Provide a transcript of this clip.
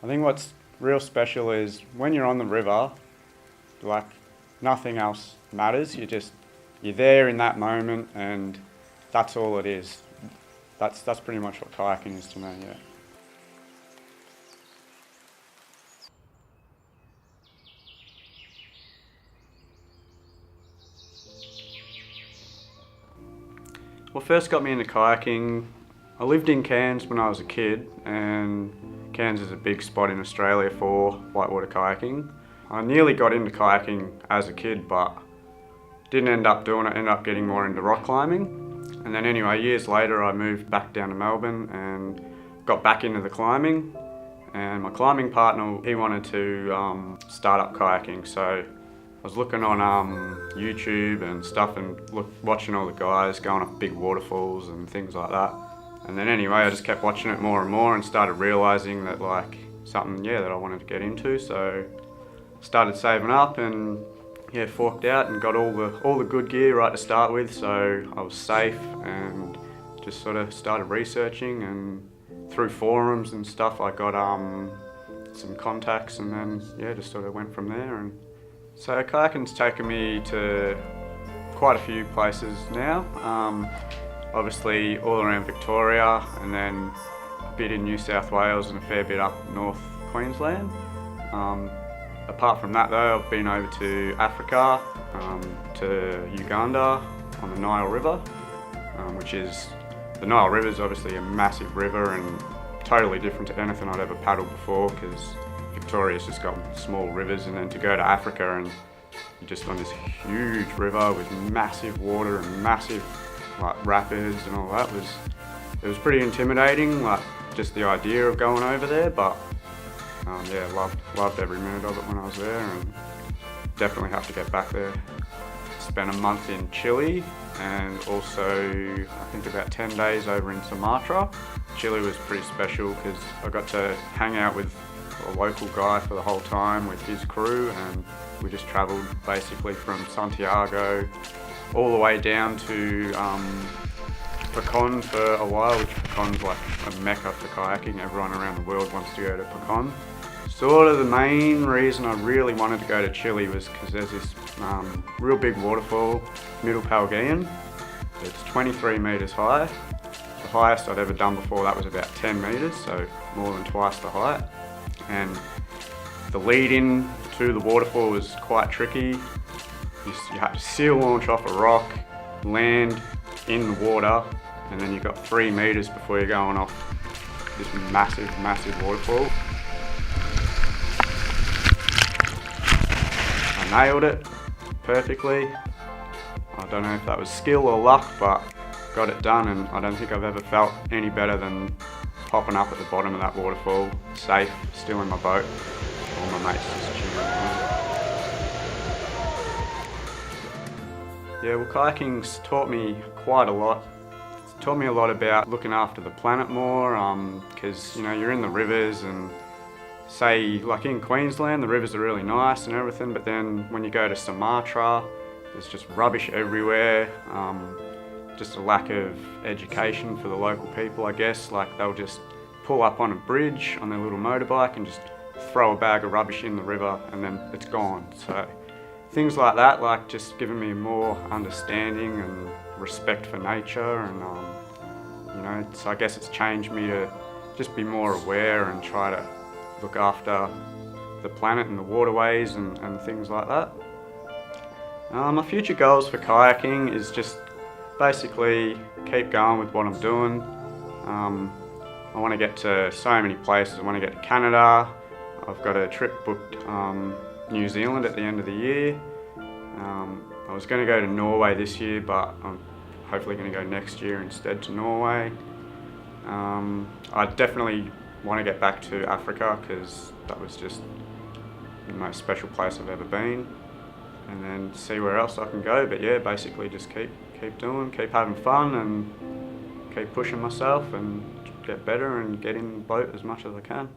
I think what's real special is when you're on the river, like nothing else matters. You're there in that moment, and that's all it is. That's pretty much what kayaking is to me. Yeah. What first got me into kayaking, I lived in Cairns when I was a kid, and Cairns is a big spot in Australia for whitewater kayaking. I nearly got into kayaking as a kid, but didn't end up doing it, ended up getting more into rock climbing. And then anyway, years later I moved back down to Melbourne and got back into the climbing. And my climbing partner, he wanted to start up kayaking, so I was looking on YouTube and stuff and watching all the guys going up big waterfalls and things like that. And then anyway, I just kept watching it more and more and started realising that like something, that I wanted to get into. So started saving up and forked out and got all the good gear right to start with. So I was safe and just sort of started researching, and through forums and stuff I got some contacts, and then just sort of went from there. And so kayaking's taken me to quite a few places now. Obviously all around Victoria, and then a bit in New South Wales and a fair bit up North Queensland. Apart from that though, I've been over to Africa, to Uganda on the Nile River, the Nile River is obviously a massive river and totally different to anything I'd ever paddled before, because Victoria's just got small rivers, and then to go to Africa and you're just on this huge river with massive water and massive like rapids and all that, it was pretty intimidating, like just the idea of going over there, but loved every minute of it when I was there, and definitely have to get back there. Spent a month in Chile and also I think about 10 days over in Sumatra. Chile was pretty special because I got to hang out with a local guy for the whole time with his crew, and we just travelled basically from Santiago all the way down to Pecan for a while, which Pecan's like a mecca for kayaking. Everyone around the world wants to go to Pecan. Sort of the main reason I really wanted to go to Chile was because there's this real big waterfall, Middle Palgean. It's 23 metres high. The highest I'd ever done before that was about 10 metres, so more than twice the height. And the lead in to the waterfall was quite tricky. You had to seal launch off a rock, land in the water, and then you've got 3 metres before you're going off this massive, massive waterfall. I nailed it perfectly. I don't know if that was skill or luck, but got it done, and I don't think I've ever felt any better than popping up at the bottom of that waterfall, safe, still in my boat. All my mates just cheering on. Yeah, well, kayaking's taught me quite a lot. It's taught me a lot about looking after the planet more, because you're in the rivers, and say like in Queensland the rivers are really nice and everything, but then when you go to Sumatra there's just rubbish everywhere, just a lack of education for the local people, I guess. Like they'll just pull up on a bridge on their little motorbike and just throw a bag of rubbish in the river and then it's gone. So things like that, like just giving me more understanding and respect for nature, and so I guess it's changed me to just be more aware and try to look after the planet and the waterways and things like that. My future goals for kayaking is just basically keep going with what I'm doing. I want to get to so many places. I want to get to Canada. I've got a trip booked New Zealand at the end of the year. I was going to go to Norway this year, but I'm hopefully going to go next year instead to Norway. I definitely want to get back to Africa because that was just the most special place I've ever been, and then see where else I can go. But yeah, basically just keep doing, keep having fun and keep pushing myself and get better and get in the boat as much as I can.